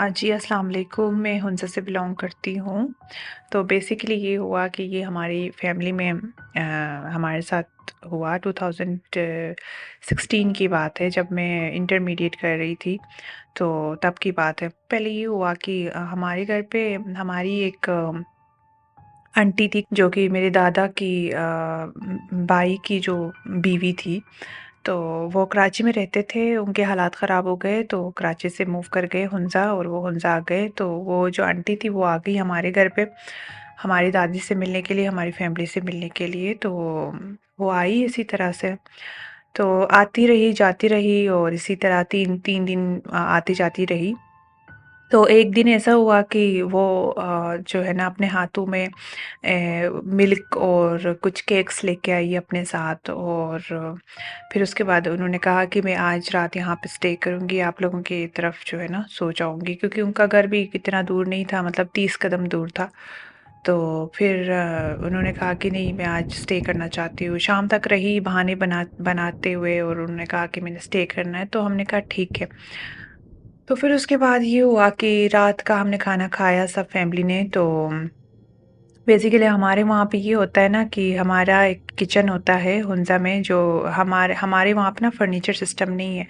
जी, अस्सलाम वालेकुम। मैं हुंज़ा से बिलॉन्ग करती हूँ। तो बेसिकली ये हुआ कि ये हमारी फैमिली में हमारे साथ हुआ 2016 की बात है, जब मैं इंटरमीडिएट कर रही थी, तो तब की बात है। पहले ये हुआ कि हमारे घर पे हमारी एक आंटी थी, जो कि मेरे दादा की भाई की जो बीवी थी। तो वो कराची में रहते थे, उनके हालात ख़राब हो गए तो कराची से मूव कर गए हुंज़ा, और वो हुंज़ा आ गए। तो वो जो आंटी थी वो आ गई हमारे घर पे, हमारी दादी से मिलने के लिए, हमारी फैमिली से मिलने के लिए। तो वो आई इसी तरह से, तो आती रही, जाती रही, और इसी तरह 3 दिन आती जाती रही। तो एक दिन ऐसा हुआ कि वो जो है ना अपने हाथों में मिल्क और कुछ केक्स लेके आई अपने साथ, और फिर उसके बाद उन्होंने कहा कि मैं आज रात यहाँ पे स्टे करूँगी, आप लोगों की तरफ जो है ना सो जाऊँगी, क्योंकि उनका घर भी इतना दूर नहीं था, मतलब 30 कदम दूर था। तो फिर उन्होंने कहा कि नहीं, मैं आज स्टे करना चाहती हूँ। शाम तक रही बहाने बनाते हुए, और उन्होंने कहा कि मैंने स्टे करना है, तो हमने कहा ठीक है। तो फिर उसके बाद ये हुआ कि रात का हमने खाना खाया सब फैमिली ने। तो बेसिकली हमारे वहाँ पे ये होता है ना कि हमारा एक किचन होता है हुंज़ा में, जो हमारे हमारे वहाँ पे ना फर्नीचर सिस्टम नहीं है।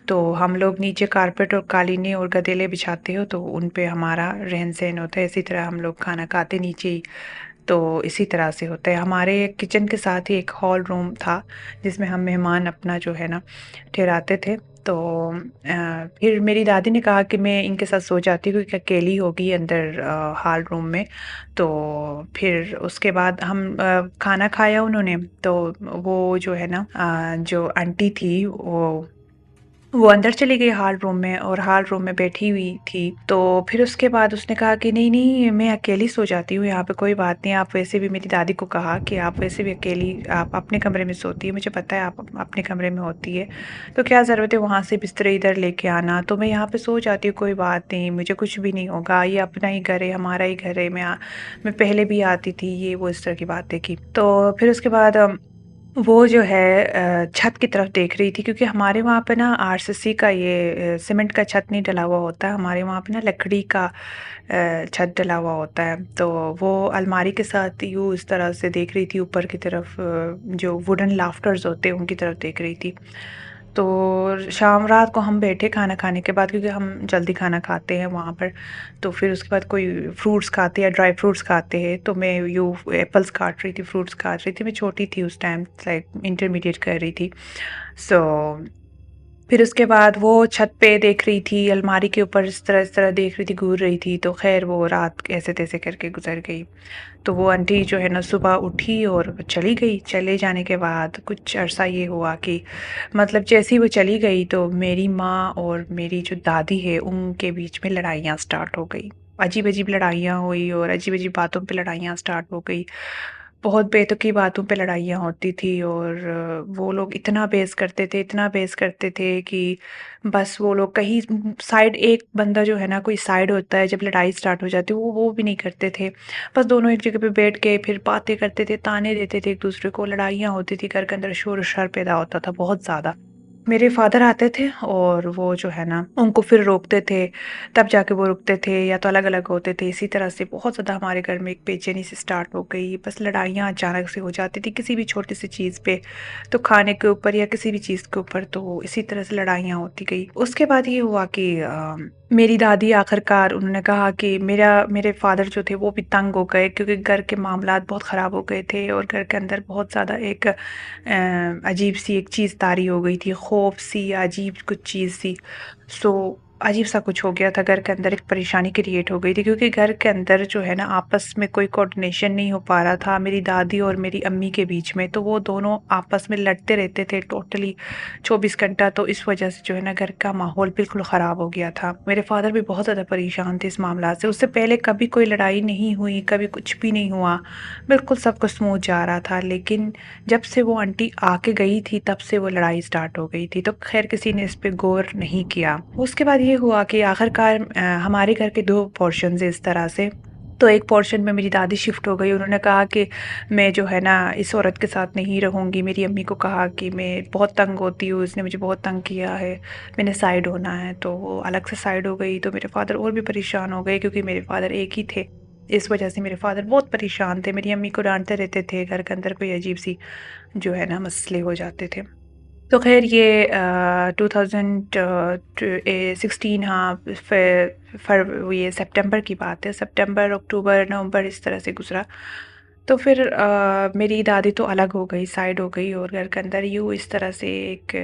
तो हम लोग नीचे कारपेट और कालीनें और गदेले बिछाते हो, तो उन पे हमारा रहन-सहन होता है। इसी तरह हम लोग खाना खाते नीचे ही। तो इसी तरह से होता है। हमारे किचन के साथ ही एक हॉल रूम था, जिसमें हम मेहमान अपना जो है ना ठहराते थे। तो फिर मेरी दादी ने कहा कि मैं इनके साथ सो जाती हूँ, क्योंकि अकेली होगी अंदर हॉल रूम में। तो फिर उसके बाद हम खाना खाया उन्होंने, तो वो जो है ना जो आंटी थी वो अंदर चली गई हॉल रूम में, और हॉल रूम में बैठी हुई थी। तो फिर उसके बाद उसने कहा कि नहीं नहीं, मैं अकेली सो जाती हूँ यहाँ पे, कोई बात नहीं। आप वैसे भी, मेरी दादी को कहा कि आप वैसे भी अकेली आप अपने कमरे में सोती है, मुझे पता है आप अपने कमरे में होती है, तो क्या ज़रूरत है वहाँ से बिस्तर इधर लेके आना, तो मैं यहाँ पे सो जाती हूँ, कोई बात नहीं, मुझे कुछ भी नहीं होगा, ये अपना ही घर है, हमारा ही घर है। मैं पहले भी आती थी, ये वो इस तरह की बातें की। तो फिर उसके बाद वो जो है छत की तरफ देख रही थी, क्योंकि हमारे वहाँ पे ना आरसीसी का ये सीमेंट का छत नहीं डला हुआ होता है, हमारे वहाँ पे ना लकड़ी का छत डला हुआ होता है। तो वो अलमारी के साथ यूँ इस तरह से देख रही थी ऊपर की तरफ, जो वुडन लाफ्टर्स होते हैं उनकी तरफ देख रही थी। तो शाम रात को हम बैठे खाना खाने के बाद, क्योंकि हम जल्दी खाना खाते हैं वहाँ पर। तो फिर उसके बाद कोई फ्रूट्स खाते हैं, ड्राई फ्रूट्स खाते हैं, तो मैं यूँ एप्पल्स काट रही थी, फ्रूट्स काट रही थी। मैं छोटी थी उस टाइम, लाइक इंटरमीडिएट कर रही थी। सो फिर उसके बाद वो छत पे देख रही थी, अलमारी के ऊपर इस तरह देख रही थी, घूर रही थी। तो ख़ैर वो रात ऐसे-तैसे करके गुज़र गई। तो वो आंटी जो है ना सुबह उठी और चली गई। चले जाने के बाद कुछ अरसा ये हुआ कि मतलब जैसे ही वो चली गई, तो मेरी माँ और मेरी जो दादी है उनके बीच में लड़ाइयाँ स्टार्ट हो गई। अजीब-अजीब लड़ाइयाँ हुई, और अजीब-अजीब बातों पे लड़ाइयाँ स्टार्ट हो गई। बहुत बेतुकी बातों पे लड़ाइयाँ होती थी, और वो लोग इतना बहस करते थे, इतना बहस करते थे कि बस वो लोग कहीं साइड, एक बंदा जो है ना, कोई साइड होता है जब लड़ाई स्टार्ट हो जाती है, वो भी नहीं करते थे। बस दोनों एक जगह पे बैठ के फिर बातें करते थे, ताने देते थे एक दूसरे को, लड़ाइयाँ होती थी, घर के अंदर शोर-शरार पैदा होता था बहुत ज़्यादा। मेरे फादर आते थे, और वो जो है ना उनको फिर रोकते थे, तब जाके वो रुकते थे, या तो अलग-अलग होते थे। इसी तरह से बहुत ज़्यादा हमारे घर में एक बेचैनी सी स्टार्ट हो गई। बस लड़ाइयाँ अचानक से हो जाती थी किसी भी छोटी-सी चीज़ पे, तो खाने के ऊपर या किसी भी चीज़ के ऊपर, तो इसी तरह से लड़ाइयाँ होती गई। उसके बाद ये हुआ कि मेरी दादी आखिरकार उन्होंने कहा कि मेरे फादर जो थे वो भी तंग हो गए, क्योंकि घर के मामलात बहुत ख़राब हो गए थे, और घर के अंदर बहुत ज़्यादा एक अजीब-सी एक चीज़ तारी हो गई थी, खौफ सी या अजीब कुछ चीज़ सी। सो अजीब-सा कुछ हो गया था, घर के अंदर एक परेशानी क्रिएट हो गई थी, क्योंकि घर के अंदर जो है ना आपस में कोई कोऑर्डिनेशन नहीं हो पा रहा था मेरी दादी और मेरी अम्मी के बीच में। तो वो दोनों आपस में लड़ते रहते थे टोटली 24 घंटा, तो इस वजह से जो है ना घर का माहौल बिल्कुल ख़राब हो गया था। मेरे फादर भी बहुत ज़्यादा परेशान थे इस मामला से। उससे पहले कभी कोई लड़ाई नहीं हुई, कभी कुछ भी नहीं हुआ, बिल्कुल सब कुछ स्मूथ जा रहा था। लेकिन जब से वो आंटी आके गई थी, तब से वो लड़ाई स्टार्ट हो गई थी। तो ख़ैर किसी ने इस पे गौर नहीं किया। उसके बाद ये हुआ कि आखिरकार हमारे घर के 2 पोर्शंस हैं इस तरह से। तो एक पोर्शन में मेरी दादी शिफ्ट हो गई। उन्होंने कहा कि मैं जो है ना इस औरत के साथ नहीं रहूँगी। मेरी अम्मी को कहा कि मैं बहुत तंग होती हूँ, इसने मुझे बहुत तंग किया है, मैंने साइड होना है। तो वो अलग से साइड हो गई। तो मेरे फ़ादर और भी परेशान हो गए क्योंकि मेरे फ़ादर एक ही थे। इस वजह से मेरे फ़ादर बहुत परेशान थे। मेरी अम्मी को डाँटते रहते थे, घर के अंदर कोई अजीब-सी जो है ना मसले हो जाते थे। तो ख़ैर ये 2016, हाँ, ये सितंबर की बात है। सितंबर, अक्टूबर, नवंबर इस तरह से गुज़रा। तो फिर मेरी दादी तो अलग हो गई, साइड हो गई और घर के अंदर यूँ इस तरह से एक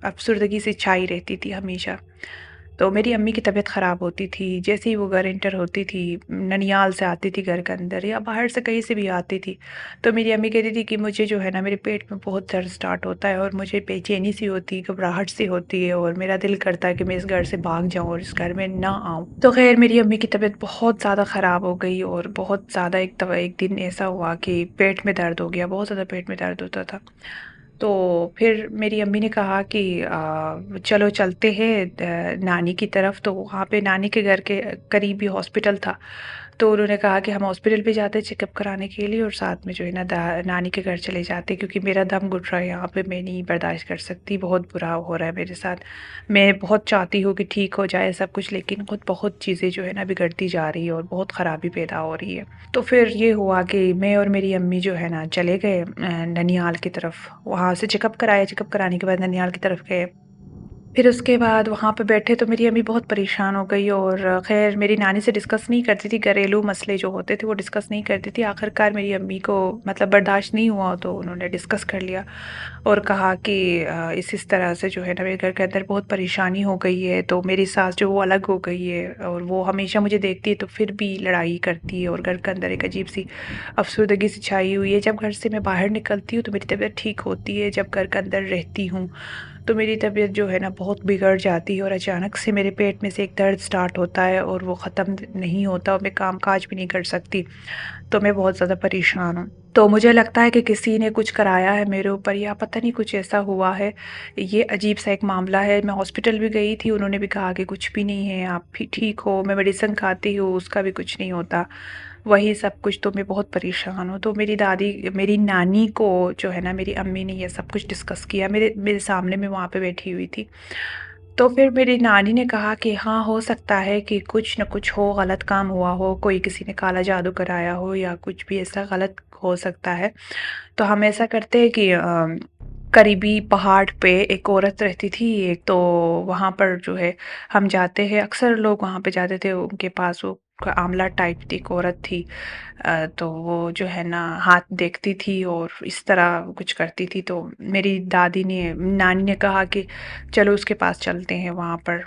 अफ़सुर्दगी सी छाई रहती थी हमेशा। तो मेरी अम्मी की तबीयत ख़राब होती थी, जैसे ही वो घर एंटर होती थी, ननिहाल से आती थी घर के अंदर या बाहर से कहीं से भी आती थी, तो मेरी अम्मी कहती थी कि मुझे जो है ना मेरे पेट में बहुत दर्द स्टार्ट होता है और मुझे बेचैनी सी होती है, घबराहट सी होती है और मेरा दिल करता है कि मैं इस घर से भाग जाऊँ और इस घर में ना आऊँ। तो ख़ैर मेरी अम्मी की तबीयत बहुत ज़्यादा ख़राब हो गई और बहुत ज़्यादा एक दिन ऐसा हुआ कि पेट में दर्द हो गया, बहुत ज़्यादा पेट में दर्द होता था। तो फिर मेरी अम्मी ने कहा कि चलो चलते हैं नानी की तरफ। तो वहाँ पे नानी के घर के करीब ही हॉस्पिटल था। तो उन्होंने कहा कि हम हॉस्पिटल भी जाते हैं चेकअप कराने के लिए और साथ में जो है ना नानी के घर चले जाते क्योंकि मेरा दम घुट रहा है यहाँ पे, मैं नहीं बर्दाश्त कर सकती, बहुत बुरा हो रहा है मेरे साथ। मैं बहुत चाहती हूँ कि ठीक हो जाए सब कुछ, लेकिन खुद बहुत चीज़ें जो है ना बिगड़ती जा रही है और बहुत ख़राबी पैदा हो रही है। तो फिर ये हुआ कि मैं और मेरी अम्मी जो है ना चले गए ननिहाल की तरफ। वहाँ से चेकअप कराया, चेकअप कराने के बाद ननिहाल की तरफ गए। फिर उसके बाद वहाँ पे बैठे तो मेरी अम्मी बहुत परेशान हो गई और ख़ैर मेरी नानी से डिस्कस नहीं करती थी, घरेलू मसले जो होते थे वो डिस्कस नहीं करती थी। आखिरकार मेरी अम्मी को मतलब बर्दाश्त नहीं हुआ तो उन्होंने डिस्कस कर लिया और कहा कि इस तरह से जो है ना मेरे घर के अंदर बहुत परेशानी हो गई है। तो मेरी सास जो वो अलग हो गई है और वो हमेशा मुझे देखती है तो फिर भी लड़ाई करती है और घर के अंदर एक अजीब-सी अफ़सुर्दगी सी छाई हुई है। जब घर से मैं बाहर निकलती हूँ तो मेरी तबीयत ठीक होती है, जब घर के अंदर रहती हूँ तो मेरी तबीयत जो है ना बहुत बिगड़ जाती है और अचानक से मेरे पेट में से एक दर्द स्टार्ट होता है और वो ख़त्म नहीं होता और मैं काम-काज भी नहीं कर सकती। तो मैं बहुत ज़्यादा परेशान हूँ। तो मुझे लगता है कि किसी ने कुछ कराया है मेरे ऊपर या पता नहीं कुछ ऐसा हुआ है। ये अजीब-सा एक मामला है। मैं हॉस्पिटल भी गई थी, उन्होंने भी कहा कि कुछ भी नहीं है, आप भी ठीक हो। मैं मेडिसिन खाती हूँ, उसका भी कुछ नहीं होता। वही सब कुछ, तो मैं बहुत परेशान हूँ। तो मेरी नानी को जो है ना मेरी अम्मी ने ये सब कुछ डिस्कस किया मेरे मेरे सामने, मैं वहाँ पे बैठी हुई थी। तो फिर मेरी नानी ने कहा कि हाँ, हो सकता है कि कुछ न कुछ हो, गलत काम हुआ हो, कोई किसी ने काला जादू कराया हो या कुछ भी ऐसा गलत हो सकता है। तो हम ऐसा करते हैं कि करीबी पहाड़ पे एक औरत रहती थी एक, तो वहाँ पर जो है हम जाते हैं, अक्सर लोग वहाँ पे जाते थे, उनके पास वो आंवला टाइप की एक औरत थी। तो वो जो है ना हाथ देखती थी और इस तरह कुछ करती थी। तो मेरी नानी ने कहा कि चलो उसके पास चलते हैं वहाँ पर।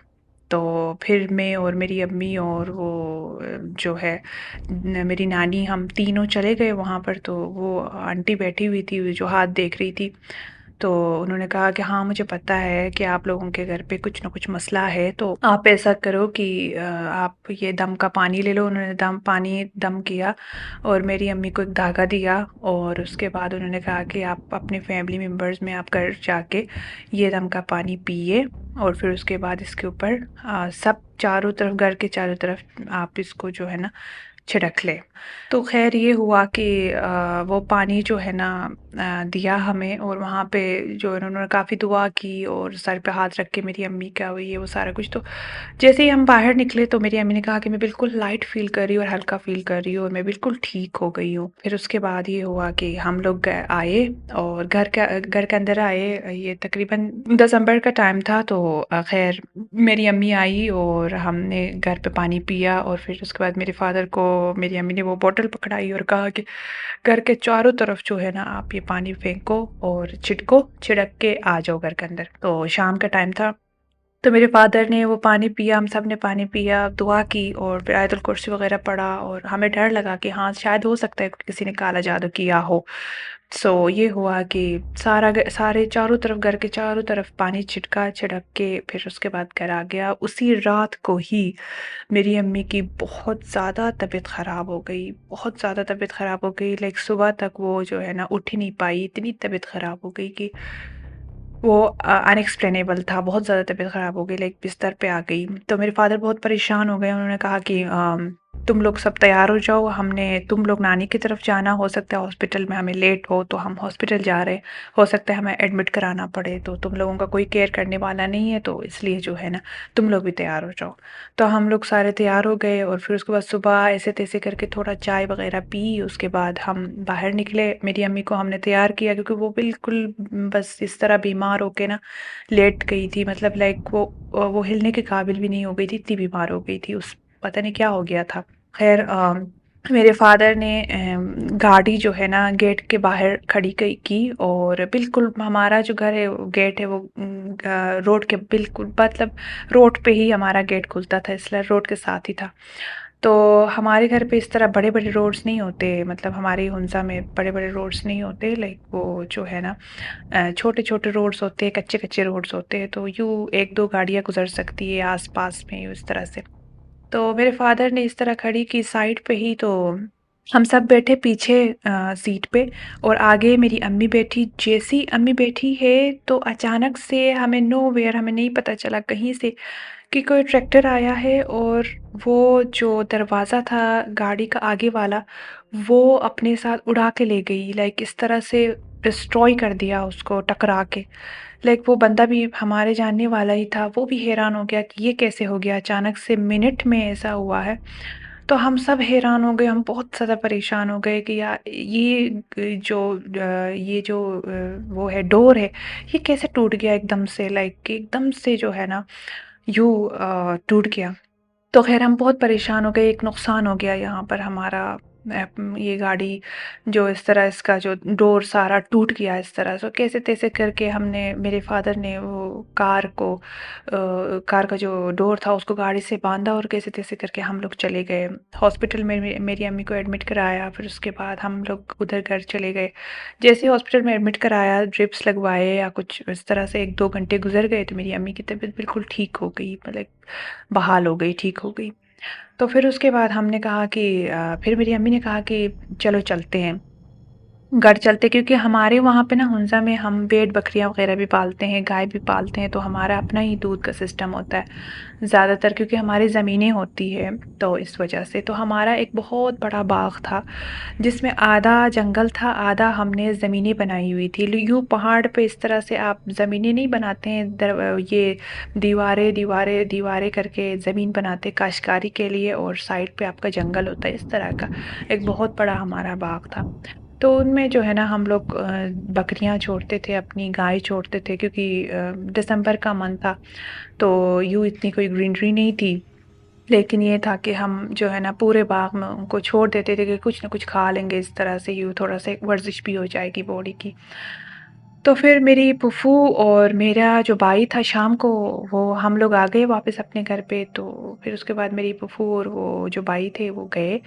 तो फिर मैं और मेरी अम्मी और वो जो है मेरी नानी, हम तीनों चले गए वहाँ पर। तो वो आंटी बैठी हुई थी जो हाथ देख रही थी। तो उन्होंने कहा कि हाँ, मुझे पता है कि आप लोगों के घर पे कुछ ना कुछ मसला है, तो आप ऐसा करो कि आप ये दम का पानी ले लो। उन्होंने दम किया और मेरी अम्मी को एक धागा दिया और उसके बाद उन्होंने कहा कि आप अपने फैमिली मेम्बर्स में आप घर जाके ये दम का पानी पिए और फिर उसके बाद इसके ऊपर सब चारों तरफ, घर के चारों तरफ आप इसको जो है ना छिड़क लें। तो ख़ैर ये हुआ कि वो पानी जो है ना दिया हमें और वहाँ पे जो उन्होंने काफ़ी दुआ की और सर पे हाथ रख के मेरी अम्मी का ये वो सारा कुछ। तो जैसे ही हम बाहर निकले तो मेरी अम्मी ने कहा कि मैं बिल्कुल लाइट फ़ील कर रही हूँ और हल्का फ़ील कर रही हूँ और मैं बिल्कुल ठीक हो गई हूँ। फिर उसके बाद ये हुआ कि हम लोग आए और घर के अंदर आए। ये तकरीबन दिसंबर का टाइम था। तो ख़ैर मेरी अम्मी आई और हमने घर पे पानी पिया और फिर उसके बाद मेरे फ़ादर को मेरी अम्मी ने वो बॉटल पकड़ाई और कहा कि घर के चारों तरफ जो है ना आप ये पानी फेंको और छिड़क के आ जाओ घर के अंदर। तो शाम का टाइम था। तो मेरे फ़ादर ने वो पानी पिया, हम सब ने पानी पिया, दुआ की और फिर आयतुल कुर्सी वग़ैरह पढ़ा और हमें डर लगा कि हाँ, शायद हो सकता है किसी ने काला जादू किया हो। सो ये हुआ कि सारे चारों तरफ, घर के चारों तरफ पानी छिड़क के फिर उसके बाद घर आ गया। उसी रात को ही मेरी अम्मी की बहुत ज़्यादा तबीयत ख़राब हो गई, बहुत ज़्यादा तबीयत ख़राब हो गई। लाइक सुबह तक वो जो है ना उठ ही नहीं पाई, इतनी तबीयत ख़राब हो गई कि वो अनएक्सप्लेनेबल था। बहुत ज़्यादा तबीयत ख़राब हो गई, लाइक बिस्तर पे आ गई। तो मेरे फ़ादर बहुत परेशान हो गए, उन्होंने कहा कि तुम लोग सब तैयार हो जाओ, तुम लोग नानी की तरफ जाना, हो सकता है हॉस्पिटल में हमें लेट हो तो हम हॉस्पिटल जा रहे हैं, हो सकता है हमें एडमिट कराना पड़े, तो तुम लोगों का कोई केयर करने वाला नहीं है, तो इसलिए जो है ना तुम लोग भी तैयार हो जाओ। तो हम लोग सारे तैयार हो गए और फिर उसके बाद सुबह ऐसे तैसे करके थोड़ा चाय वगैरह पी, उसके बाद हम बाहर निकले। मेरी अम्मी को हमने तैयार किया क्योंकि वो बिल्कुल बस इस तरह बीमार होके ना लेट गई थी, मतलब लाइक वो हिलने के काबिल भी नहीं हो गई थी, इतनी बीमार हो गई थी, उस पता नहीं क्या हो गया था। ख़ैर मेरे फ़ादर ने गाड़ी जो है ना गेट के बाहर खड़ी की और बिल्कुल हमारा जो घर है वो गेट है वो रोड के बिल्कुल मतलब रोड पे ही हमारा गेट खुलता था, इसलिए रोड के साथ ही था। तो हमारे घर पे इस तरह बड़े-बड़े रोड्स नहीं होते, मतलब हमारे हुंज़ा में बड़े-बड़े रोड्स नहीं होते, लाइक वो जो है ना छोटे-छोटे रोड्स होते हैं, कच्चे-कच्चे रोड्स होते हैं, तो यूँ 1-2 गाड़ियाँ गुज़र सकती है आस-पास में इस तरह से। तो मेरे फ़ादर ने इस तरह खड़ी की साइड पे ही, तो हम सब बैठे पीछे सीट पे और आगे मेरी अम्मी बैठी। जैसे ही अम्मी बैठी है तो अचानक से हमें नोवेयर हमें नहीं पता चला कहीं से कि कोई ट्रैक्टर आया है और वो जो दरवाज़ा था गाड़ी का आगे वाला, वो अपने साथ उड़ा के ले गई। लाइक इस तरह से डिस्ट्रॉय कर दिया उसको टकरा के। लाइक वो बंदा भी हमारे जानने वाला ही था, वो भी हैरान हो गया कि ये कैसे हो गया अचानक से मिनट में ऐसा हुआ है। तो हम सब हैरान हो गए, हम बहुत ज़्यादा परेशान हो गए कि यार ये जो वो है डोर है, ये कैसे टूट गया एकदम से, लाइक एकदम से जो है ना यूँ टूट गया। तो ख़ैर हम बहुत परेशान हो गए, एक नुकसान हो गया यहाँ पर हमारा। ये गाड़ी जो इस तरह इसका जो डोर सारा टूट गया इस तरह से, कैसे-तैसे करके हमने मेरे फ़ादर ने वो कार का जो डोर था उसको गाड़ी से बाँधा और कैसे-तैसे करके हम लोग चले गए। हॉस्पिटल में मेरी अम्मी को एडमिट कराया, फिर उसके बाद हम लोग उधर घर चले गए। जैसे ही हॉस्पिटल में एडमिट कराया, ड्रिप्स लगवाए या कुछ इस तरह से 1-2 घंटे गुज़र गए तो मेरी अम्मी की तबीयत बिल्कुल ठीक हो गई, मतलब बहाल हो गई, ठीक हो गई। तो फिर उसके बाद हमने कहा कि फिर मेरी अम्मी ने कहा कि चलो चलते हैं। गढ़ चलते, क्योंकि हमारे वहाँ पे ना हुंज़ा में हम भेड़-बकरियाँ वग़ैरह भी पालते हैं, गाय भी पालते हैं, तो हमारा अपना ही दूध का सिस्टम होता है। ज़्यादातर क्योंकि हमारी ज़मीनें होती हैं, तो इस वजह से। तो हमारा एक बहुत बड़ा बाग था, जिसमें आधा जंगल था, आधा हमने ज़मीनें बनाई हुई थी। यूँ पहाड़ पे इस तरह से आप ज़मीनें नहीं बनाते हैं, ये दीवारें करके ज़मीन बनाते काश्तकारी के लिए और साइड पे आपका जंगल होता है, इस तरह का एक बहुत बड़ा हमारा बाग था। तो उनमें जो है ना हम लोग बकरियाँ छोड़ते थे, अपनी गाय छोड़ते थे, क्योंकि दिसंबर का मंथ था, तो यूँ इतनी कोई ग्रीनरी नहीं थी। लेकिन ये था कि हम जो है ना पूरे बाग में उनको छोड़ देते थे कि कुछ ना कुछ खा लेंगे, इस तरह से यूँ थोड़ा-सा एक वर्जिश भी हो जाएगी बॉडी की। तो फिर मेरी फूफू और मेरा जो भाई था शाम को वो हम लोग आ गए वापस अपने घर पे, तो फिर उसके बाद मेरी फूफू और वो जो भाई थे वो गए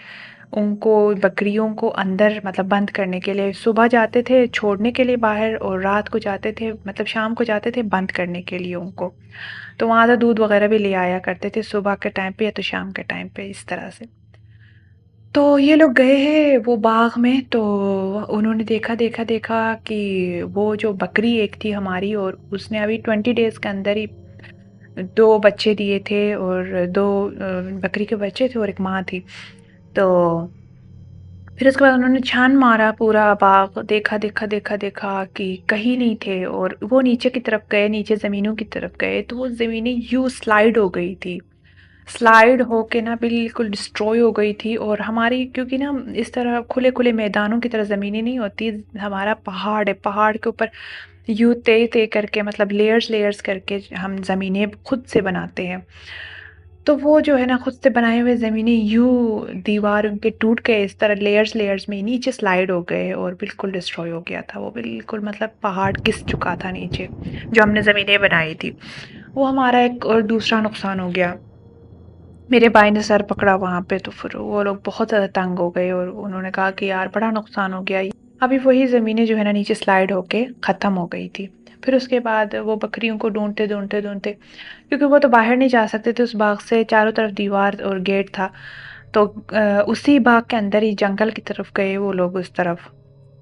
उनको बकरियों को अंदर मतलब बंद करने के लिए। सुबह जाते थे छोड़ने के लिए बाहर और रात को जाते थे, मतलब शाम को जाते थे बंद करने के लिए उनको। तो वहाँ से दूध वगैरह भी ले आया करते थे सुबह के टाइम पे या तो शाम के टाइम पे, इस तरह से। तो ये लोग गए हैं वो बाग में, तो उन्होंने देखा कि वो जो बकरी एक थी हमारी, और उसने अभी 20 डेज़ के अंदर ही 2 बच्चे दिए थे और 2 बकरी के बच्चे थे और 1 माँ थी। तो फिर उसके बाद उन्होंने छान मारा पूरा बाग, देखा कि कहीं नहीं थे, और वो नीचे की तरफ गए, नीचे ज़मीनों की तरफ गए, तो वो ज़मीनें यूँ स्लाइड हो गई थी। स्लाइड होके ना बिल्कुल डिस्ट्रॉय हो गई थी, और हमारी क्योंकि ना इस तरह खुले-खुले मैदानों की तरह ज़मीनें नहीं होती, हमारा पहाड़ है, पहाड़ के ऊपर यूँ तय-तय करके मतलब लेयर्स-लेयर्स करके हम ज़मीनें खुद से बनाते हैं। तो वो जो है ना खुद से बनाए हुए ज़मीनें यूँ दीवार उनके टूट गए, इस तरह लेयर्स-लेयर्स में नीचे स्लाइड हो गए और बिल्कुल डिस्ट्रॉय हो गया था वो, बिल्कुल मतलब पहाड़ घिस चुका था नीचे, जो हमने ज़मीनें बनाई थी। वो हमारा एक और दूसरा नुकसान हो गया। मेरे भाई ने सर पकड़ा वहाँ पे, तो फिर वो लोग बहुत ज़्यादा तंग हो गए और उन्होंने कहा कि यार बड़ा नुकसान हो गया ये। अभी वही ज़मीनें जो है ना नीचे स्लाइड होके ख़त्म हो गई थी। फिर उसके बाद वो बकरियों को ढूँढते, क्योंकि वो तो बाहर नहीं जा सकते थे, उस बाग से चारों तरफ दीवार और गेट था। तो उसी बाग के अंदर ही जंगल की तरफ गए वो लोग उस तरफ।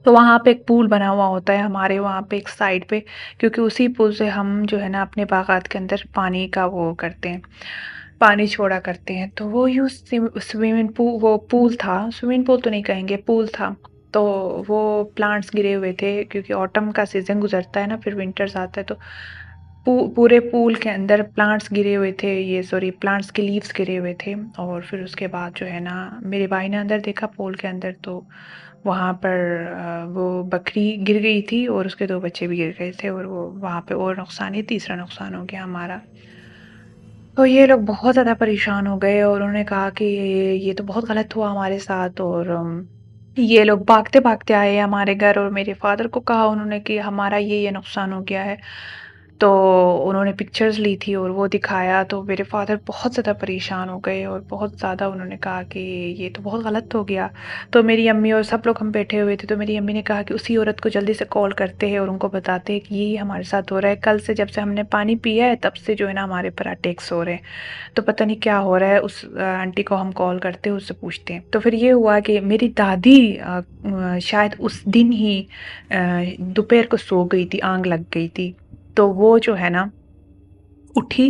तो वहाँ पे एक पूल बना हुआ होता है हमारे वहाँ पे एक साइड पे, क्योंकि उसी पुल से हम जो है ना अपने बागात के अंदर पानी का वो करते हैं। पानी छोड़ा करते हैं, तो वो यूँ स्विमिंग वो पूल था, स्विमिंग पूल तो नहीं कहेंगे, पूल था। तो वो प्लांट्स गिरे हुए थे क्योंकि ऑटम का सीज़न गुज़रता है ना, फिर विंटर्स आता है, तो पूरे पूल के अंदर प्लांट्स गिरे हुए थे, ये सॉरी प्लांट्स के लीव्स गिरे हुए थे। और फिर उसके बाद जो है ना, मेरे भाई ने अंदर देखा पूल के अंदर, तो वहाँ पर वो बकरी गिर गई थी और उसके 2 बच्चे भी गिर गए थे, और वो वहाँ पे और नुकसान, ये तीसरा नुकसान हो गया हमारा। तो ये लोग बहुत ज़्यादा परेशान हो गए और उन्होंने कहा कि ये तो बहुत गलत हुआ हमारे साथ। और ये लोग भागते-भागते आए हमारे घर और मेरे फ़ादर को कहा उन्होंने कि हमारा ये नुकसान हो गया है। तो उन्होंने पिक्चर्स ली थी और वो दिखाया, तो मेरे फ़ादर बहुत ज़्यादा परेशान हो गए और बहुत ज़्यादा उन्होंने कहा कि ये तो बहुत गलत हो गया। तो मेरी अम्मी और सब लोग हम बैठे हुए थे, तो मेरी अम्मी ने कहा कि उसी औरत को जल्दी से कॉल करते हैं और उनको बताते हैं कि ये हमारे साथ हो रहा है। कल से जब से हमने पानी पिया है तब से जो है ना हमारे ऊपर अटैक्स हो रहे हैं। तो पता नहीं क्या हो रहा है, उस आंटी को हम कॉल करते हैं, उससे पूछते हैं। तो फिर ये हुआ कि मेरी दादी शायद उस दिन ही दोपहर को सो गई थी, आग लग गई थी। तो वो जो है ना उठी,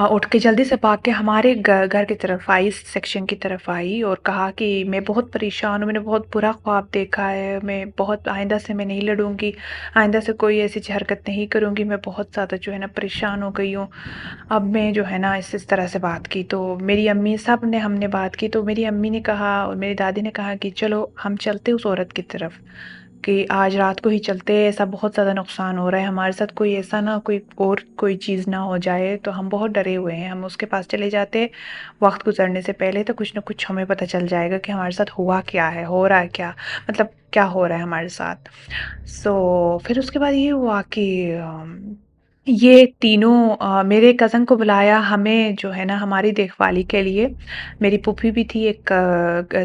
उठ के जल्दी से भाग के हमारे घर की तरफ आई, इस सेक्शन की तरफ आई और कहा कि मैं बहुत परेशान हूँ, मैंने बहुत बुरा ख्वाब देखा है, मैं बहुत आइंदा से मैं नहीं लड़ूँगी, आइंदा से कोई ऐसी हरकत नहीं करूँगी, मैं बहुत ज़्यादा जो है ना परेशान हो गई हूँ। अब मैं जो है ना इस तरह से बात की, तो मेरी अम्मी सब ने हमने बात की, तो मेरी अम्मी ने कहा और मेरी दादी ने कहा कि चलो हम चलते उस औरत की तरफ, कि आज रात को ही चलते हैं, ऐसा बहुत ज़्यादा नुकसान हो रहा है हमारे साथ, कोई ऐसा ना कोई और कोई चीज़ ना हो जाए, तो हम बहुत डरे हुए हैं, हम उसके पास चले जाते हैं वक्त गुजरने से पहले, तो कुछ ना कुछ हमें पता चल जाएगा कि हमारे साथ हुआ क्या है, हो रहा है क्या, मतलब क्या हो रहा है हमारे साथ। फिर उसके बाद ये हुआ कि ये तीनों मेरे कज़न को बुलाया हमें जो है ना हमारी देखभाली के लिए। मेरी फूफी भी थी एक,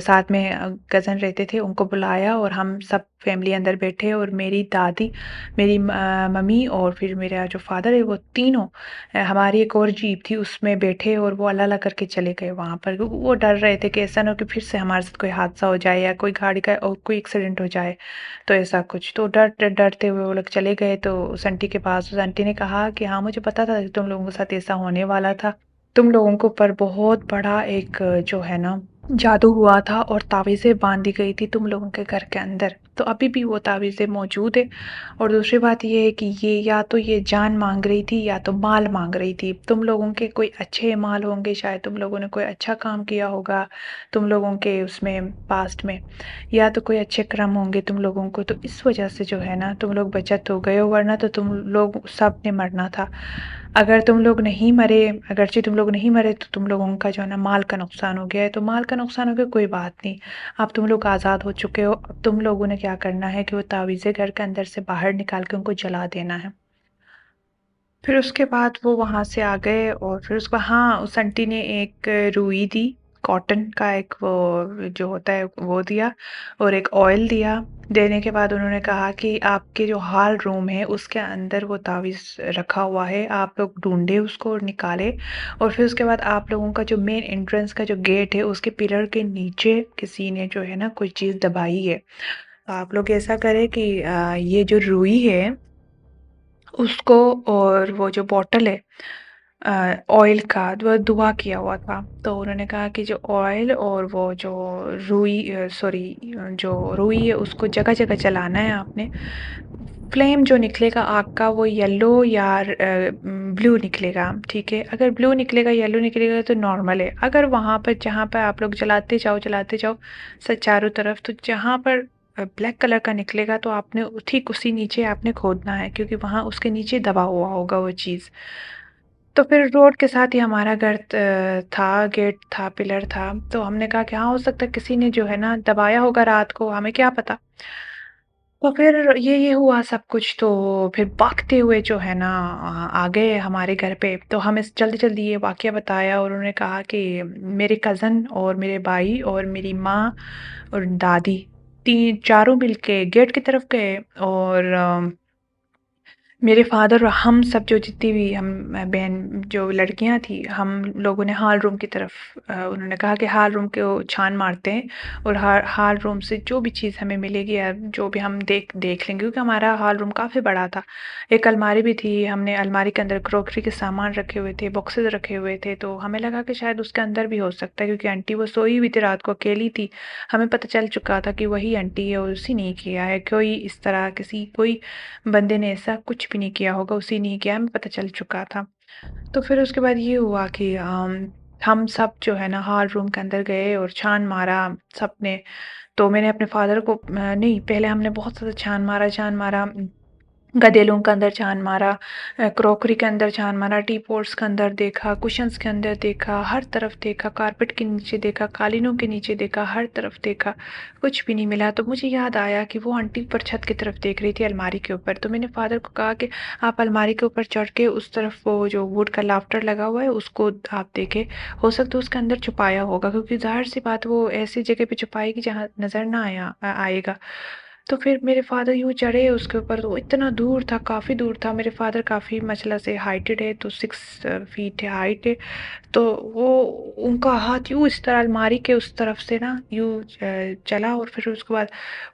साथ में कज़न रहते थे, उनको बुलाया और हम सब फैमिली अंदर बैठे और मेरी दादी, मेरी मम्मी और फिर मेरा जो फ़ादर है वो तीनों हमारी एक और जीप थी उसमें बैठे और वो अल्लाह-अल्लाह करके चले गए वहाँ पर। वो डर रहे थे कि ऐसा ना हो कि फिर से हमारे साथ कोई हादसा हो जाए या कोई गाड़ी का और कोई एक्सीडेंट हो जाए। तो ऐसा कुछ, तो डरते हुए वो लोग चले गए, तो उस आंटी के पास, उस आंटी ने कहा कि हाँ, मुझे पता था कि तुम लोगों के साथ ऐसा होने वाला था। तुम लोगों के ऊपर बहुत बड़ा एक जो है ना जादू हुआ था और तावीज़ें बाँधी गई थी तुम लोगों के घर के अंदर। तो अभी भी वो तावीज़ें मौजूद है। और दूसरी बात ये है कि ये या तो ये जान माँग रही थी या तो माल माँग रही थी। तुम लोगों के कोई अच्छे माल होंगे, शायद तुम लोगों ने कोई अच्छा काम किया होगा, तुम लोगों के उसमें पास्ट में, या तो कोई अच्छे कर्म होंगे तुम लोगों को, तो इस वज़ह से जो है ना तुम लोग बचत हो गए हो, वरना तो तुम लोग सब ने मरना था। अगर तुम लोग नहीं मरे, अगरचे तुम लोग नहीं मरे, तो तुम लोगों का जो है ना माल का नुकसान हो गया है, तो माल का नुकसान हो गया कोई बात नहीं। अब तुम लोग आज़ाद हो चुके हो, अब तुम लोगों ने क्या करना है कि वो तावीज़ें घर के अंदर से बाहर निकाल के उनको जला देना है। फिर उसके बाद वो वहाँ से आ गए और फिर उसके बाद हाँ, उस आंटी ने एक रुई दी, कॉटन का एक वो जो होता है वो दिया और एक ऑयल दिया। देने के बाद उन्होंने कहा कि आपके जो हॉल रूम है उसके अंदर वो तावीज़ रखा हुआ है, आप लोग ढूँढे उसको और निकाले, और फिर उसके बाद आप लोगों का जो मेन एंट्रेंस का जो गेट है उसके पिलर के नीचे किसी ने जो है ना कोई चीज़ दबाई है। तो आप लोग ऐसा करें कि ये जो रुई है उसको, और वो जो बॉटल है ऑयल का, वो दुआ किया हुआ था। तो उन्होंने कहा कि जो ऑयल और वो जो जो रुई है उसको जगह-जगह जलाना है आपने। फ्लेम जो निकलेगा आग का वो येलो या ब्लू निकलेगा, ठीक है? अगर ब्लू निकलेगा, येलो निकलेगा तो नॉर्मल है। अगर वहाँ पर जहाँ पर आप लोग जलाते जाओ चारों तरफ, तो जहाँ पर ब्लैक कलर का निकलेगा तो आपने ठीक उसी नीचे आपने खोदना है, क्योंकि वहाँ उसके नीचे दबा हुआ होगा वो चीज़। तो फिर रोड के साथ ही हमारा घर था, गेट था, पिलर था, तो हमने कहा कि हाँ, हो सकता है किसी ने जो है ना दबाया होगा रात को, हमें क्या पता। तो फिर ये हुआ सब कुछ, तो फिर भागते हुए जो है ना आ गए हमारे घर पे। तो हमें जल्दी-जल्दी ये वाक़या बताया और उन्होंने कहा कि मेरे कज़न और मेरे भाई और मेरी माँ और दादी, ती चारों मिलके गेट की तरफ गए और मेरे फ़ादर और हम सब जो जितनी भी हम बहन जो लड़कियाँ थी, हम लोगों ने हॉल रूम की तरफ उन्होंने कहा कि हॉल रूम को छान मारते हैं और हॉल रूम से जो भी चीज़ हमें मिलेगी या जो भी हम देख देख लेंगे क्योंकि हमारा हॉल रूम काफ़ी बड़ा था। एक अलमारी भी थी, हमने अलमारी के अंदर क्रॉकरी के सामान रखे हुए थे, बॉक्सेस रखे हुए थे, तो हमें लगा कि शायद उसके अंदर भी हो सकता है क्योंकि आंटी वो सोई हुई थी रात को अकेली थी। हमें पता चल चुका था कि वही आंटी है और उसी ने किया है, कोई इस तरह किसी कोई बंदे ने ऐसा कुछ भी नहीं किया होगा, उसी ने ही किया, हमें पता चल चुका था। तो फिर उसके बाद ये हुआ कि हम सब जो है ना हॉल रूम के अंदर गए और छान मारा सबने। तो मैंने अपने फ़ादर को नहीं पहले हमने बहुत ज़्यादा छान मारा गदेलों के अंदर छान मारा, क्रॉकरी के अंदर छान मारा, टी पॉट्स के अंदर देखा, कुशन्स के अंदर देखा, हर तरफ देखा, कारपेट के नीचे देखा, कालीनों के नीचे देखा, हर तरफ देखा, कुछ भी नहीं मिला। तो मुझे याद आया कि वो आंटी ऊपर छत की तरफ देख रही थी अलमारी के ऊपर। तो मैंने फ़ादर को कहा कि आप अलमारी के ऊपर चढ़ के उस तरफ वो जो वुड का लाफ्टर लगा हुआ है उसको आप देखें, हो सकता है उसके अंदर छुपाया होगा क्योंकि ज़ाहिर-सी बात वो ऐसी जगह पे छुपाएगी जहाँ नज़र ना आएगा। तो फिर मेरे फ़ादर यूँ चढ़े उसके ऊपर, तो इतना दूर था, काफ़ी दूर था। मेरे फ़ादर काफ़ी माशाल्लाह से हाइटेड है, तो 6 फीट है हाइट है। तो वो उनका हाथ यूँ इस तरह अलमारी के उस तरफ से ना यूँ चला और फिर उसके बाद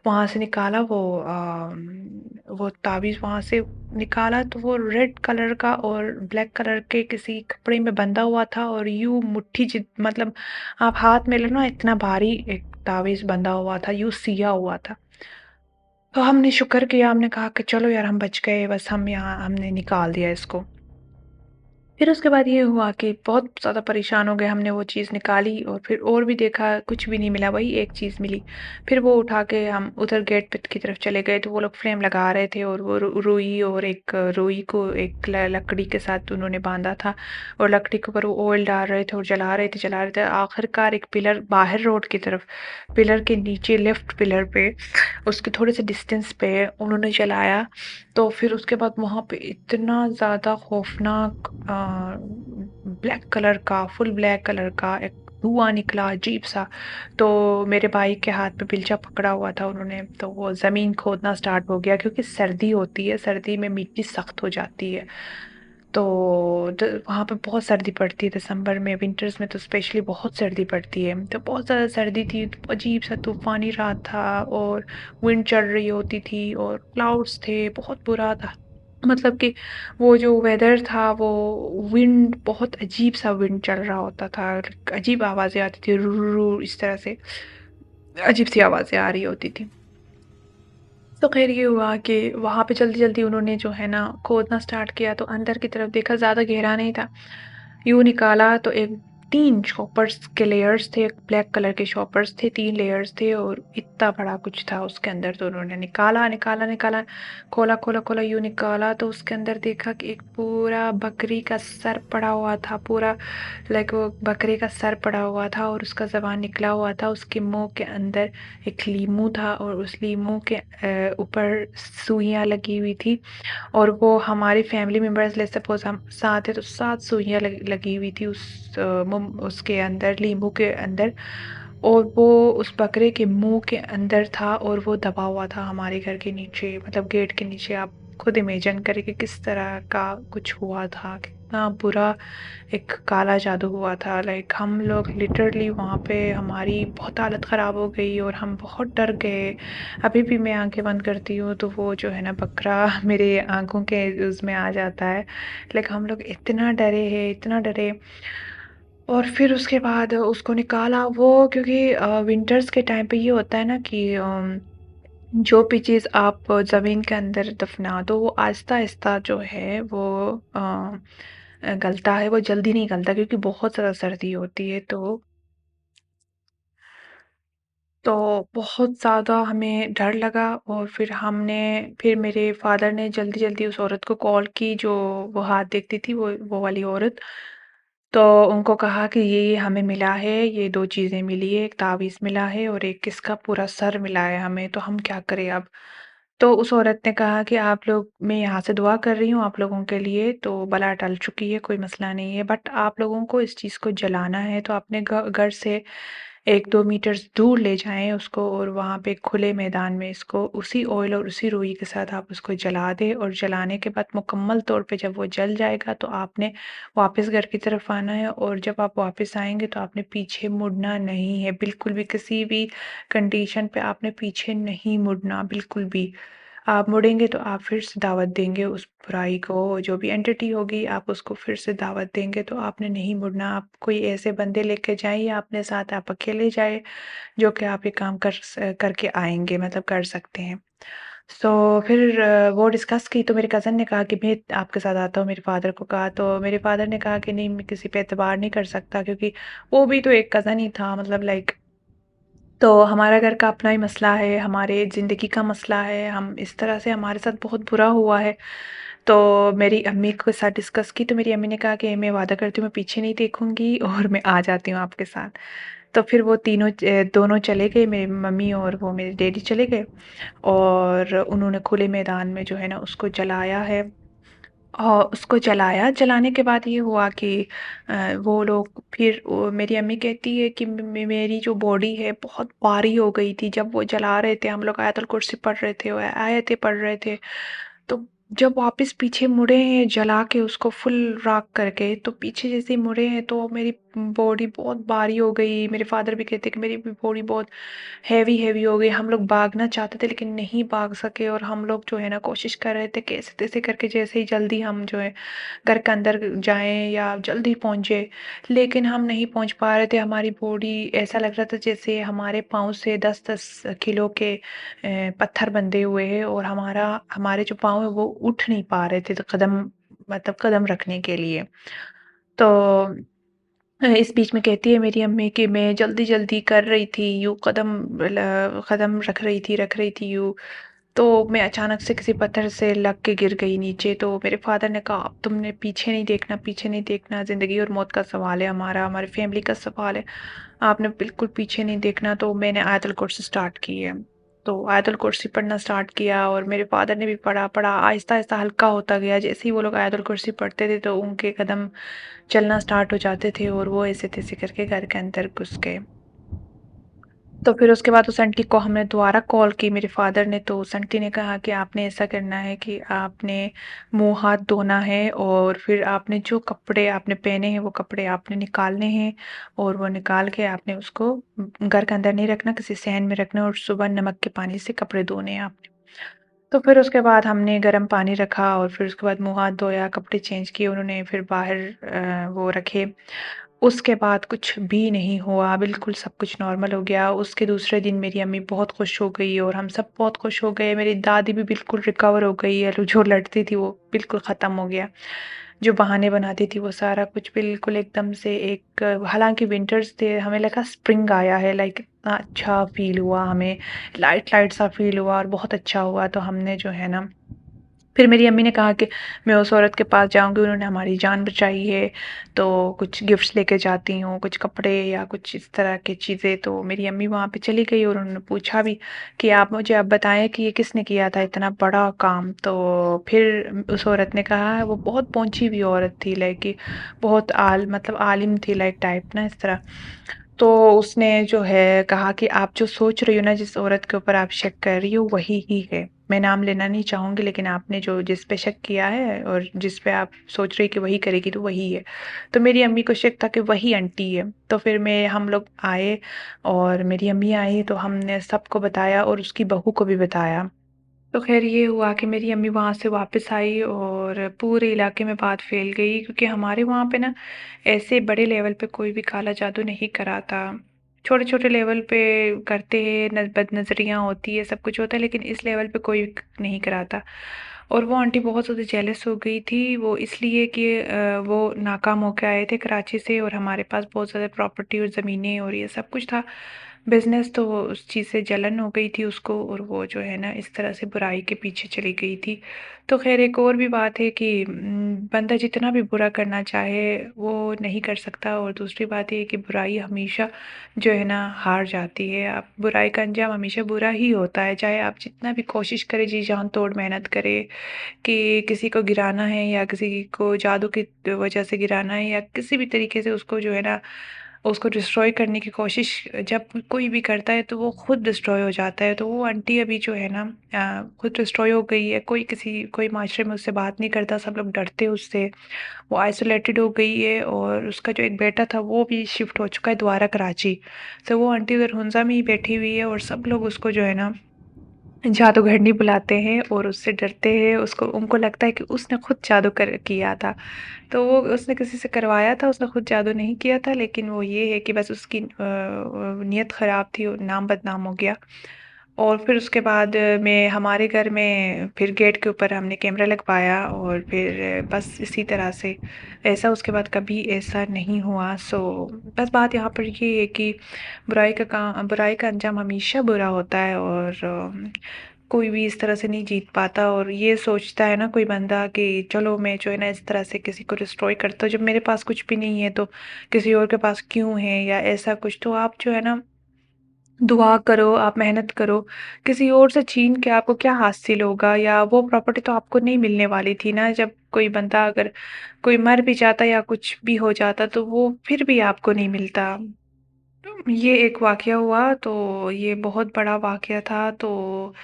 वहाँ से निकाला वो ताबीज़ वहाँ से निकाला, तो वो रेड कलर का और ब्लैक कलर के किसी कपड़े में बंधा हुआ था और यूँ मुट्ठी मतलब आप हाथ में लो ना इतना भारी एक ताबीज़ बंधा हुआ था, यूँ सिया हुआ था। तो हमने शुक्र किया, हमने कहा कि चलो यार हम बच गए, बस हम यहाँ हमने निकाल दिया इसको। फिर उसके बाद ये हुआ कि बहुत ज़्यादा परेशान हो गए, हमने वो चीज़ निकाली और फिर और भी देखा, कुछ भी नहीं मिला, वही एक चीज़ मिली। फिर वो उठा के हम उधर गेट पे की तरफ चले गए, तो वो लोग फ्लेम लगा रहे थे और वो रुई और एक रुई को एक लकड़ी के साथ उन्होंने बाँधा था और लकड़ी के ऊपर वो ऑयल डाल रहे थे और जला रहे थे। आखिरकार एक पिलर बाहर रोड की तरफ, पिलर के नीचे लेफ्ट पिलर पे उसके थोड़े से डिस्टेंस पे उन्होंने जलाया। तो फिर उसके बाद वहाँ पे इतना ज़्यादा खौफ़नाक ब्लैक कलर का, फुल ब्लैक कलर का एक धुआँ निकला अजीब-सा। तो मेरे भाई के हाथ में बेलचा पकड़ा हुआ था उन्होंने, तो वो ज़मीन खोदना स्टार्ट हो गया क्योंकि सर्दी होती है, सर्दी में मिट्टी सख्त हो जाती है। तो वहाँ पे बहुत सर्दी पड़ती है दिसंबर में, विंटर्स में तो स्पेशली बहुत सर्दी पड़ती है। तो बहुत ज़्यादा सर्दी थी, तो अजीब सा तूफ़ानी रात था और विंड चल रही होती थी और क्लाउड्स थे, बहुत बुरा था। मतलब कि वो जो वेदर था वो विंड बहुत अजीब सा विंड चल रहा होता था, अजीब आवाज़ें आती थी, रू रू रू इस तरह से अजीब सी आवाज़ें आ रही होती थी। तो ख़ैर ये हुआ कि वहाँ पे जल्दी-जल्दी उन्होंने जो है ना खोदना स्टार्ट किया, तो अंदर की तरफ देखा, ज़्यादा गहरा नहीं था। यूँ निकाला तो एक 3 शॉपर्स के लेयर्स थे, ब्लैक कलर के शॉपर्स थे, 3 लेयर्स थे और इतना बड़ा कुछ था उसके अंदर। तो उन्होंने निकाला, खोला यूँ निकाला तो उसके अंदर देखा कि एक पूरा बकरी का सर पड़ा हुआ था, पूरा लाइक वो बकरे का सर पड़ा हुआ था और उसका ज़बान निकला हुआ था। उसके मुँह के अंदर एक लीमू था और उस लीमू के ऊपर सुइयाँ लगी हुई थी और वो हमारे फैमिली मेंबर्स लेट्स सपोज़ हम 7 है तो 7 सुइयाँ लगी हुई थी उस उसके अंदर लींबू के अंदर और वो उस बकरे के मुँह के अंदर था और वो दबा हुआ था हमारे घर के नीचे, मतलब गेट के नीचे। आप खुद इमेजिन करें कि किस तरह का कुछ हुआ था, कितना बुरा एक काला जादू हुआ था। लाइक हम लोग लिटरली वहाँ पे हमारी बहुत हालत ख़राब हो गई और हम बहुत डर गए। अभी भी मैं आँखें बंद करती हूँ तो वो जो है ना बकरा मेरे आँखों के उसमें आ जाता है। लाइक हम लोग इतना डरे हैं, इतना डरे और फिर उसके बाद उसको निकाला वो क्योंकि विंटर्स के टाइम पे ये होता है ना कि जो भी चीज़ आप ज़मीन के अंदर दफ़ना दो वो आहिस्ता-आहिस्ता जो है वो गलता है, वो जल्दी नहीं गलता क्योंकि बहुत ज़्यादा सर्दी होती है। तो बहुत ज़्यादा हमें डर लगा और फिर मेरे फ़ादर ने जल्दी-जल्दी उस औरत को कॉल की जो वो हाथ देखती थी, वो वाली औरत। तो उनको कहा कि ये हमें मिला है, ये 2 चीज़ें मिली है, एक तावीज़ मिला है और एक इसका पूरा सर मिला है हमें, तो हम क्या करें अब? तो उस औरत ने कहा कि आप लोग मैं यहाँ से दुआ कर रही हूँ आप लोगों के लिए, तो बला टल चुकी है, कोई मसला नहीं है, बट आप लोगों को इस चीज़ को जलाना है, तो अपने घर से 1-2 मीटर्स दूर ले जाएँ उसको और वहाँ पे खुले मैदान में इसको उसी ऑयल और उसी रुई के साथ आप उसको जला दें और जलाने के बाद मुकम्मल तौर पे जब वो जल जाएगा तो आपने वापस घर की तरफ आना है और जब आप वापस आएँगे तो आपने पीछे मुड़ना नहीं है, बिल्कुल भी किसी भी कंडीशन पे आपने पीछे नहीं मुड़ना, बिल्कुल भी। आप मुड़ेंगे तो आप फिर से दावत देंगे उस बुराई को, जो भी एंटिटी होगी आप उसको फिर से दावत देंगे, तो आपने नहीं मुड़ना। आप कोई ऐसे बंदे लेके जाएँ या अपने साथ आप अकेले जाएँ, जो कि आप ये काम करके आएँगे, मतलब कर सकते हैं। सो फिर वो डिस्कस की तो मेरे कज़न ने कहा कि मैं आपके साथ आता हूँ, मेरे फ़ादर को कहा, तो मेरे फ़ादर ने कहा कि नहीं, मैं किसी पे एतबार नहीं कर सकता, क्योंकि वो भी तो एक कज़न ही था, मतलब लाइक, तो हमारा घर का अपना ही मसला है, हमारे ज़िंदगी का मसला है, हम इस तरह से हमारे साथ बहुत बुरा हुआ है। तो मेरी अम्मी के साथ डिस्कस की तो मेरी अम्मी ने कहा कि मैं वादा करती हूँ मैं पीछे नहीं देखूँगी और मैं आ जाती हूँ आपके साथ। तो फिर वो दोनों चले गए, मेरी मम्मी और वो मेरे डैडी चले गए और उन्होंने खुले मैदान में जो है ना उसको जलाया है। उसको जलाया, जलाने के बाद ये हुआ कि वो लोग फिर मेरी अम्मी कहती है कि मेरी जो बॉडी है बहुत भारी हो गई थी, जब वो जला रहे थे, हम लोग आयतुल कुर्सी पढ़ रहे थे और आयतें पढ़ रहे थे, तो जब वापस पीछे मुड़े हैं जला के उसको फुल राख करके, तो पीछे जैसे ही मुड़े हैं तो मेरी बॉडी बहुत भारी हो गई। मेरे फादर भी कहते कि मेरी भी बॉडी बहुत हैवी हैवी हो गई। हम लोग भागना चाहते थे लेकिन नहीं भाग सके और हम लोग जो है ना कोशिश कर रहे थे कैसे तैसे करके, जैसे ही जल्दी हम जो है घर के अंदर जाएं या जल्दी पहुंचे, लेकिन हम नहीं पहुंच पा रहे थे। हमारी बॉडी ऐसा लग रहा था जैसे हमारे पाँव से 10-10 किलो के पत्थर बंधे हुए हैं और हमारे जो पाँव है वो उठ नहीं पा रहे थे, तो कदम, मतलब कदम रखने के लिए। तो इस बीच में कहती है मेरी अम्मी कि मैं जल्दी-जल्दी कर रही थी, यूँ कदम रख रही थी यूँ, तो मैं अचानक से किसी पत्थर से लग के गिर गई नीचे। तो मेरे फादर ने कहा, अब तुमने पीछे नहीं देखना, ज़िंदगी और मौत का सवाल है हमारा, हमारी फैमिली का सवाल है, आपने बिल्कुल पीछे नहीं देखना। तो मैंने आयतुल कुर्सी स्टार्ट की है। तो आयतुल कुर्सी पढ़ना स्टार्ट किया और मेरे फादर ने भी पढ़ा, आहिस्ता-आहिस्ता हल्का होता गया। जैसे ही वो लोग आयतुल कुर्सी पढ़ते थे तो उनके कदम चलना स्टार्ट हो जाते थे और वो ऐसे-तैसे करके घर के अंदर घुस गए। तो फिर उसके बाद उस आंटी को हमने दोबारा कॉल की मेरे फादर ने, तो उस आंटी ने कहा कि आपने ऐसा करना है कि आपने मुँह हाथ धोना है और फिर आपने जो कपड़े आपने पहने हैं वो कपड़े आपने निकालने हैं और वो निकाल के आपने उसको घर के अंदर नहीं रखना, किसी सहन में रखना और सुबह नमक के पानी से कपड़े धोने हैं आपने। तो फिर उसके बाद हमने गर्म पानी रखा और फिर उसके बाद मुँह हाथ धोया, कपड़े चेंज किए उन्होंने, फिर बाहर वो रखे। उसके बाद कुछ भी नहीं हुआ, बिल्कुल सब कुछ नॉर्मल हो गया। उसके दूसरे दिन मेरी अम्मी बहुत खुश हो गई और हम सब बहुत खुश हो गए। मेरी दादी भी बिल्कुल रिकवर हो गई है, जो लड़ती थी वो बिल्कुल ख़त्म हो गया। जो बहाने बनाती थी वो सारा कुछ बिल्कुल एकदम से एक, हालाँकि विंटर्स थे, हमें लगा स्प्रिंग आया है, लाइक इतना अच्छा फ़ील हुआ हमें, लाइट-लाइट सा फ़ील हुआ और बहुत अच्छा हुआ। तो हमने जो है ना, फिर मेरी अम्मी ने कहा कि मैं उस औरत के पास जाऊँगी, उन्होंने हमारी जान बचाई है, तो कुछ गिफ्ट्स लेके जाती हूँ, कुछ कपड़े या कुछ इस तरह की चीज़ें। तो मेरी अम्मी वहाँ पे चली गई और उन्होंने पूछा भी कि आप मुझे अब बताएँ कि ये किसने किया था इतना बड़ा काम? तो फिर उस औरत ने कहा, वो बहुत पहुँची हुई औरत थी, लाइक कि बहुत मतलब आलिम थी, लाइक टाइप ना इस तरह। तो उसने जो है कहा कि आप जो सोच रही हो ना, जिस औरत के ऊपर आप शक कर रही हो वही ही है। मैं नाम लेना नहीं चाहूँगी लेकिन आपने जो जिस पे शक किया है और जिस पे आप सोच रही कि वही करेगी तो वही है। तो मेरी अम्मी को शक था कि वही आंटी है। तो फिर मैं हम लोग आए और मेरी अम्मी आई तो हमने सबको बताया और उसकी बहू को भी बताया। तो ख़ैर ये हुआ कि मेरी अम्मी वहाँ से वापस आई और पूरे इलाके में बात फैल गई, क्योंकि हमारे वहाँ पे ना ऐसे बड़े लेवल पे कोई भी काला जादू नहीं कराता। छोटे-छोटे लेवल पे करते हैं, बदनज़रियाँ होती है, सब कुछ होता है, लेकिन इस लेवल पे कोई नहीं कराता। और वो आंटी बहुत ज़्यादा जेलस हो गई थी, वो इसलिए कि वो नाकाम होके आए थे कराची से और हमारे पास बहुत ज़्यादा प्रॉपर्टी और ज़मीनें और ये सब कुछ था, बिज़नेस, तो वो उस चीज़ से जलन हो गई थी उसको और वो जो है ना इस तरह से बुराई के पीछे चली गई थी। तो ख़ैर एक और भी बात है कि बंदा जितना भी बुरा करना चाहे वो नहीं कर सकता, और दूसरी बात ये है कि बुराई हमेशा जो है ना हार जाती है। आप बुराई का अंजाम हमेशा बुरा ही होता है, चाहे आप जितना भी कोशिश करें, जी जान तोड़ मेहनत करें कि किसी को गिराना है या किसी को जादू की वजह से गिराना है या किसी भी तरीके से उसको जो है ना उसको डिस्ट्रॉय करने की कोशिश जब कोई भी करता है तो वो खुद डिस्ट्रॉय हो जाता है। तो वो आंटी अभी जो है ना खुद डिस्ट्रॉय हो गई है, कोई माशरे में उससे बात नहीं करता, सब लोग डरते हैं उससे। वो आइसोलेटेड हो गई है और उसका जो एक बेटा था वो भी शिफ्ट हो चुका है दोबारा कराची। तो वो आंटी उधर हुंज़ा में ही बैठी हुई है और सब लोग उसको जो है ना जादूगरनी बुलाते हैं और उससे डरते हैं। उसको उनको लगता है कि उसने खुद जादू कर किया था। तो वो उसने किसी से करवाया था, उसने खुद जादू नहीं किया था, लेकिन वो ये है कि बस उसकी नीयत ख़राब थी और नाम बदनाम हो गया। और फिर उसके बाद में हमारे घर में फिर गेट के ऊपर हमने कैमरा लगवाया और फिर बस इसी तरह से ऐसा उसके बाद कभी ऐसा नहीं हुआ। सो बस बात यहाँ पर ये है कि बुराई का अंजाम हमेशा बुरा होता है और कोई भी इस तरह से नहीं जीत पाता और ये सोचता है ना कोई बंदा कि चलो मैं जो है ना इस तरह से किसी को डिस्ट्रॉय करता हूँ, जब मेरे पास कुछ भी नहीं है तो किसी और के पास क्यों है या ऐसा कुछ। तो आप जो है ना दुआ करो, आप मेहनत करो, किसी और से छीन के आपको क्या हासिल होगा, या वो प्रॉपर्टी तो आपको नहीं मिलने वाली थी ना। जब कोई बंदा अगर कोई मर भी जाता या कुछ भी हो जाता तो वो फिर भी आपको नहीं मिलता। ये एक वाक़या हुआ, तो ये बहुत बड़ा वाक़या था। तो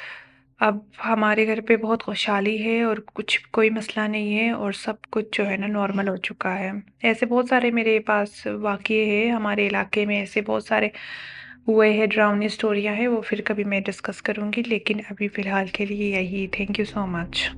अब हमारे घर पे बहुत खुशहाली है और कुछ कोई मसला नहीं है और सब कुछ जो है ना नॉर्मल हो चुका है। ऐसे बहुत सारे मेरे पास वाक़ये हैं, हमारे इलाके में ऐसे बहुत सारे हुए हैं, डरावनी स्टोरियाँ हैं, वो फिर कभी मैं डिस्कस करूँगी, लेकिन अभी फ़िलहाल के लिए यही। Thank you so much.